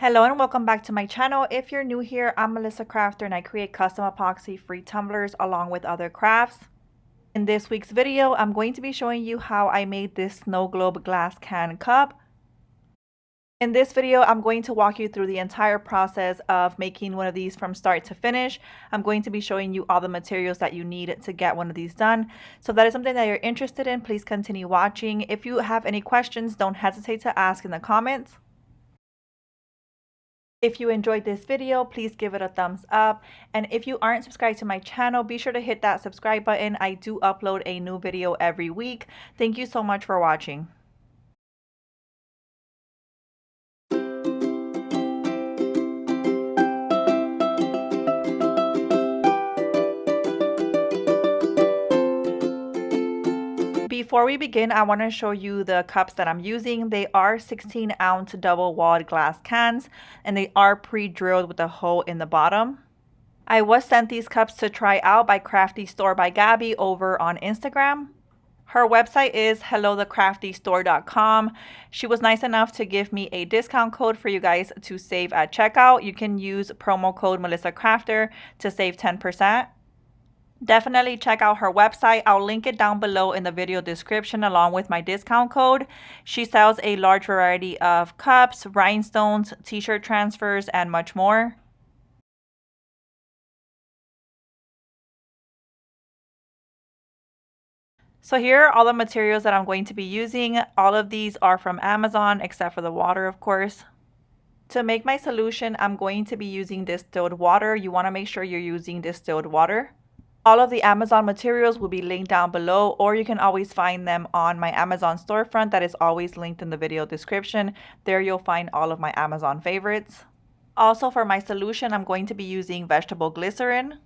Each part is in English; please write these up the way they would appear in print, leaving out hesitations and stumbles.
Hello and welcome back to my channel. If you're new here, I'm Melissa Crafter and I create custom epoxy free tumblers along with other crafts. In this week's video, I'm going to be showing you how I made this snow globe glass can cup. In this video, I'm going to walk you through the entire process of making one of these from start to finish. I'm going to be showing you all the materials that you need to get one of these done. So if that is something that you're interested in, please continue watching. If you have any questions, don't hesitate to ask in the comments. If you enjoyed this video, please give it a thumbs up. And if you aren't subscribed to my channel, be sure to hit that subscribe button. I do upload a new video every week. Thank you so much for watching. Before we begin, I want to show you the cups that I'm using. They are 16-ounce double-walled glass cans, and they are pre-drilled with a hole in the bottom. I was sent these cups to try out by Crafty Store by Gabby over on Instagram. Her website is hellothecraftystore.com. She was nice enough to give me a discount code for you guys to save at checkout. You can use promo code Melissa Crafter to save 10%. Definitely check out her website. I'll link it down below in the video description along with my discount code. She sells a large variety of cups, rhinestones, t-shirt transfers, and much more. So here are all the materials that I'm going to be using. All of these are from Amazon except for the water, of course. To make my solution, I'm going to be using distilled water. You want to make sure you're using distilled water. All of the Amazon materials will be linked down below, or you can always find them on my Amazon storefront that is always linked in the video description. There you'll find all of my Amazon favorites. Also for my solution, I'm going to be using vegetable glycerin.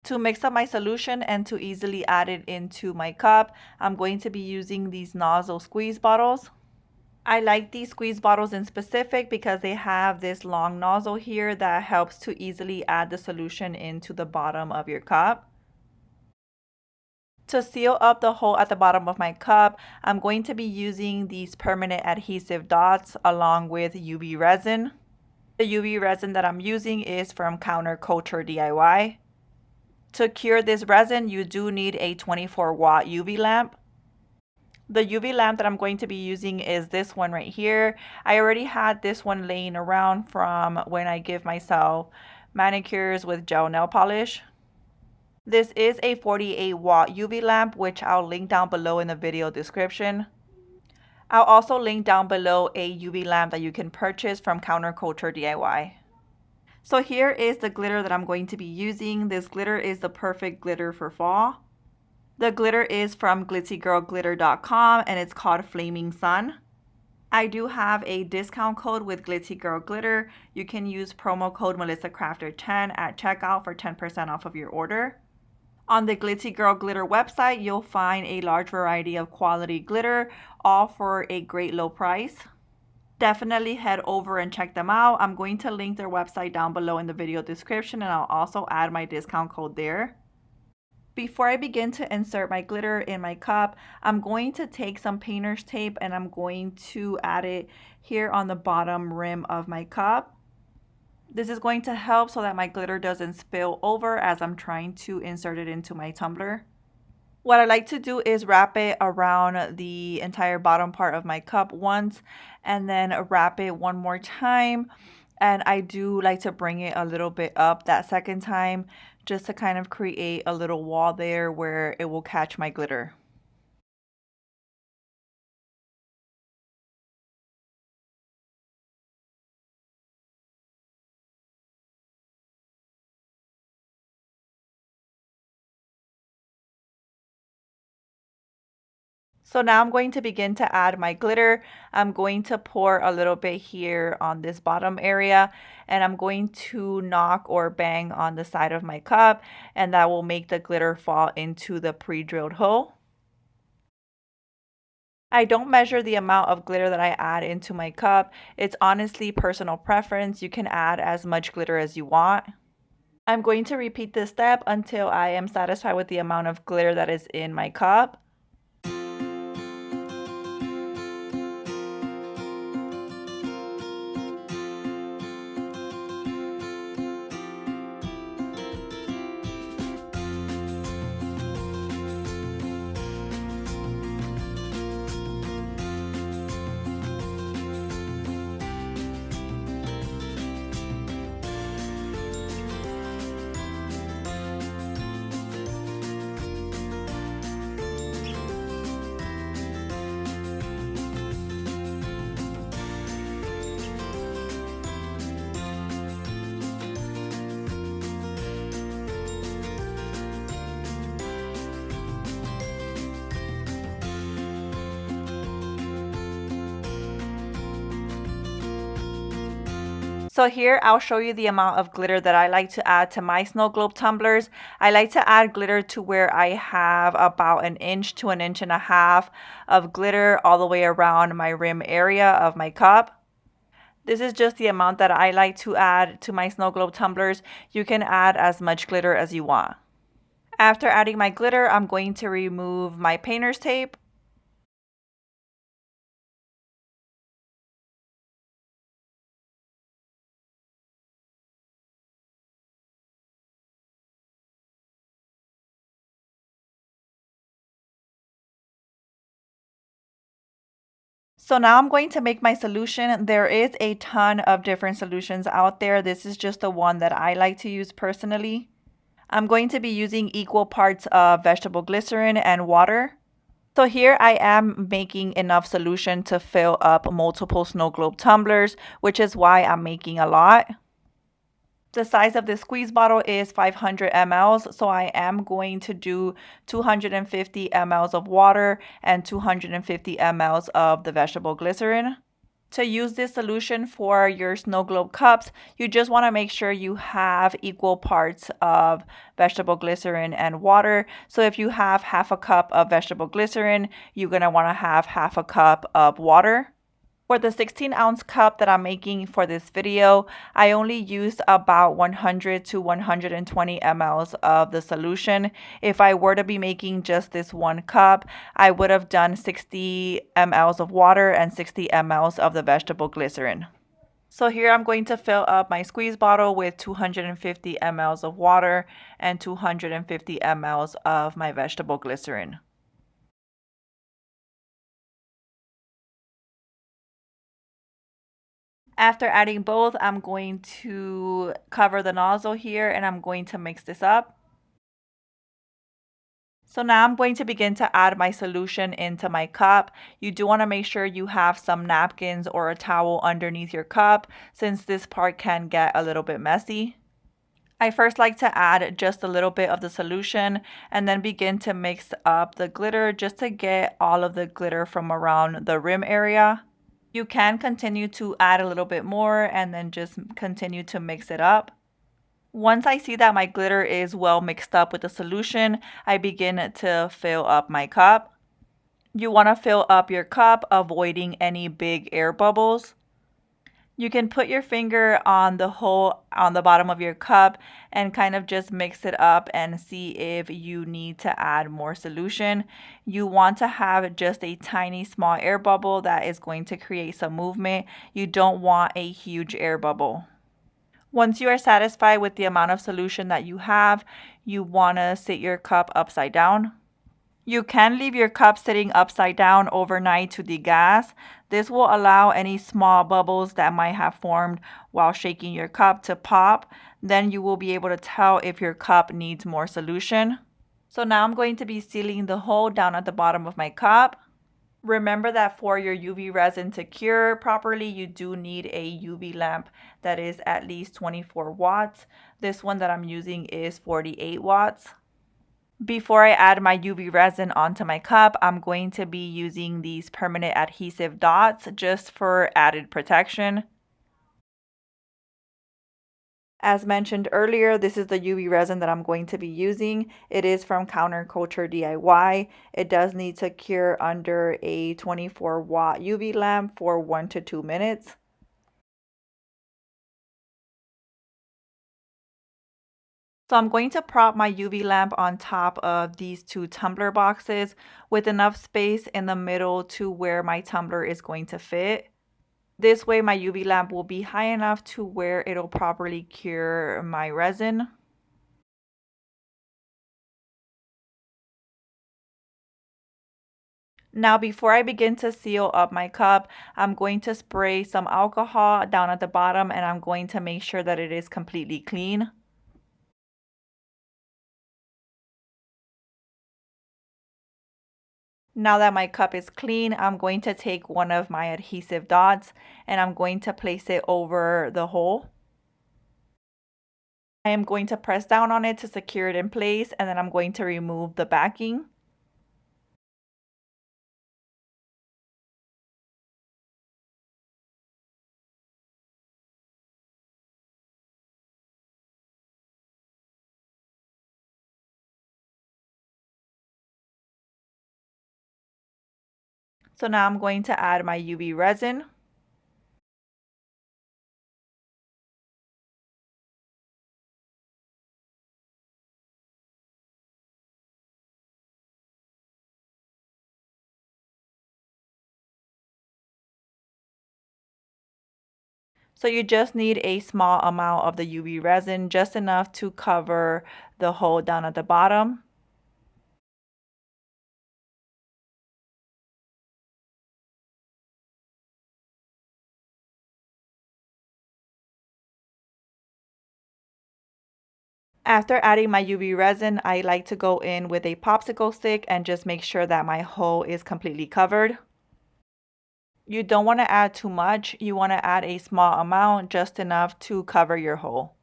To mix up my solution and to easily add it into my cup, I'm going to be using these nozzle squeeze bottles. I like these squeeze bottles in specific because they have this long nozzle here that helps to easily add the solution into the bottom of your cup. To seal up the hole at the bottom of my cup, I'm going to be using these permanent adhesive dots along with UV resin. The UV resin that I'm using is from Counterculture DIY. To cure this resin, you do need a 24-watt UV lamp. The UV lamp that I'm going to be using is this one right here. I already had this one laying around from when I give myself manicures with gel nail polish. This is a 48-watt UV lamp, which I'll link down below in the video description. I'll also link down below a UV lamp that you can purchase from Counterculture DIY. So here is the glitter that I'm going to be using. This glitter is the perfect glitter for fall. The glitter is from glitzygirlglitter.com and it's called Flaming Sun. I do have a discount code with Glitzy Girl Glitter. You can use promo code MelissaCrafter10 at checkout for 10% off of your order. On the Glitzy Girl Glitter website, you'll find a large variety of quality glitter, all for a great low price. Definitely head over and check them out. I'm going to link their website down below in the video description, and I'll also add my discount code there. Before I begin to insert my glitter in my cup, I'm going to take some painter's tape and I'm going to add it here on the bottom rim of my cup. This is going to help so that my glitter doesn't spill over as I'm trying to insert it into my tumbler. What I like to do is wrap it around the entire bottom part of my cup once and then wrap it one more time. And I do like to bring it a little bit up that second time just to kind of create a little wall there where it will catch my glitter. So now I'm going to begin to add my glitter. I'm going to pour a little bit here on this bottom area and I'm going to knock or bang on the side of my cup and that will make the glitter fall into the pre-drilled hole. I don't measure the amount of glitter that I add into my cup. It's honestly personal preference. You can add as much glitter as you want. I'm going to repeat this step until I am satisfied with the amount of glitter that is in my cup. So here I'll show you the amount of glitter that I like to add to my snow globe tumblers. I like to add glitter to where I have about 1 inch to 1.5 inches of glitter all the way around my rim area of my cup. This is just the amount that I like to add to my snow globe tumblers. You can add as much glitter as you want. After adding my glitter, I'm going to remove my painter's tape. So now I'm going to make my solution. There is a ton of different solutions out there. This is just the one that I like to use personally. I'm going to be using equal parts of vegetable glycerin and water. So here I am making enough solution to fill up multiple snow globe tumblers, which is why I'm making a lot. The size of this squeeze bottle is 500 mLs, so I am going to do 250 mLs of water and 250 mLs of the vegetable glycerin. To use this solution for your snow globe cups, you just want to make sure you have equal parts of vegetable glycerin and water. So if you have half a cup of vegetable glycerin, you're going to want to have half a cup of water. For the 16-ounce cup that I'm making for this video, I only used about 100 to 120 mLs of the solution. If I were to be making just this one cup, I would have done 60 mLs of water and 60 mLs of the vegetable glycerin. So here I'm going to fill up my squeeze bottle with 250 mLs of water and 250 mLs of my vegetable glycerin. After adding both, I'm going to cover the nozzle here and I'm going to mix this up. So now I'm going to begin to add my solution into my cup. You do want to make sure you have some napkins or a towel underneath your cup since this part can get a little bit messy. I first like to add just a little bit of the solution and then begin to mix up the glitter just to get all of the glitter from around the rim area. You can continue to add a little bit more and then just continue to mix it up. Once I see that my glitter is well mixed up with the solution, I begin to fill up my cup. You want to fill up your cup, avoiding any big air bubbles. You can put your finger on the hole on the bottom of your cup and kind of just mix it up and see if you need to add more solution. You want to have just a tiny small air bubble that is going to create some movement. You don't want a huge air bubble. Once you are satisfied with the amount of solution that you have, you want to sit your cup upside down. You can leave your cup sitting upside down overnight to degas. This will allow any small bubbles that might have formed while shaking your cup to pop. Then you will be able to tell if your cup needs more solution. So now I'm going to be sealing the hole down at the bottom of my cup. Remember that for your UV resin to cure properly, you do need a UV lamp that is at least 24 watts. This one that I'm using is 48 watts. Before I add my UV resin onto my cup, I'm going to be using these permanent adhesive dots just for added protection. As mentioned earlier, this is the UV resin that I'm going to be using. It is from Counterculture DIY. It does need to cure under a 24-watt UV lamp for 1 to 2 minutes. So I'm going to prop my UV lamp on top of these two tumbler boxes with enough space in the middle to where my tumbler is going to fit. This way my UV lamp will be high enough to where it'll properly cure my resin. Now before I begin to seal up my cup, I'm going to spray some alcohol down at the bottom and I'm going to make sure that it is completely clean. Now that my cup is clean, I'm going to take one of my adhesive dots and I'm going to place it over the hole. I am going to press down on it to secure it in place and then I'm going to remove the backing. So now I'm going to add my UV resin. So you just need a small amount of the UV resin, just enough to cover the hole down at the bottom. After adding my UV resin, I like to go in with a popsicle stick and just make sure that my hole is completely covered. You don't want to add too much. You want to add a small amount, just enough to cover your hole.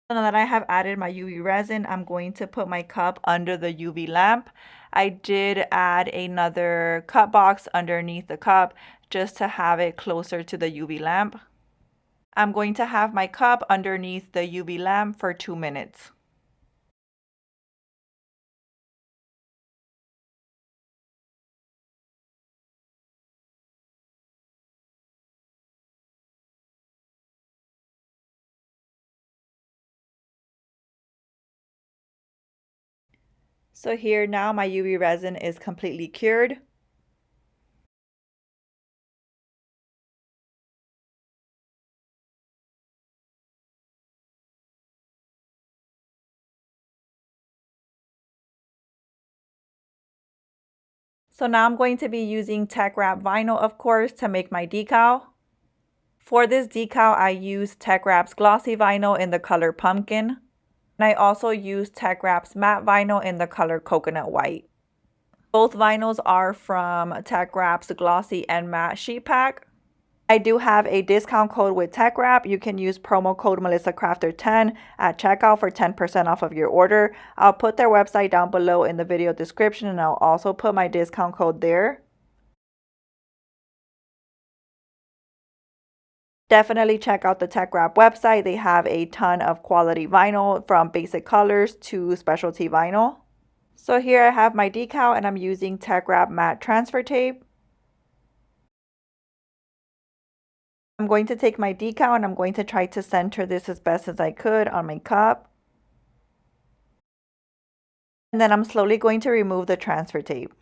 So now that I have added my UV resin, I'm going to put my cup under the UV lamp. I did add another cut box underneath the cup just to have it closer to the UV lamp. I'm going to have my cup underneath the UV lamp for 2 minutes. So here now my UV resin is completely cured. So now I'm going to be using Teckwrap vinyl, of course, to make my decal. For this decal, I use Teckwrap's glossy vinyl in the color pumpkin. And I also use Teckwrap's matte vinyl in the color coconut white. Both vinyls are from Teckwrap's glossy and matte sheet pack. I do have a discount code with Teckwrap. You can use promo code MelissaCrafter10 at checkout for 10% off of your order. I'll put their website down below in the video description, and I'll also put my discount code there. Definitely check out the Teckwrap website. They have a ton of quality vinyl from basic colors to specialty vinyl. So here I have my decal and I'm using Teckwrap matte transfer tape. I'm going to take my decal and I'm going to try to center this as best as I could on my cup. And then I'm slowly going to remove the transfer tape.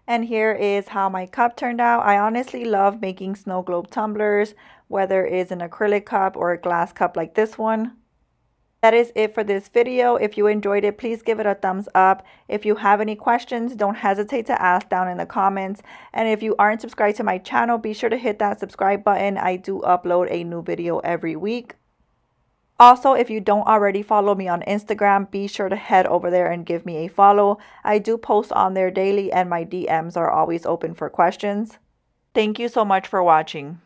And here is how my cup turned out. I honestly love making snow globe tumblers, whether it's an acrylic cup or a glass cup like this one. That is it for this video. If you enjoyed it, please give it a thumbs up. If you have any questions, don't hesitate to ask down in the comments. And if you aren't subscribed to my channel, be sure to hit that subscribe button. I do upload a new video every week. Also, if you don't already follow me on Instagram, be sure to head over there and give me a follow. I do post on there daily and my DMs are always open for questions. Thank you so much for watching.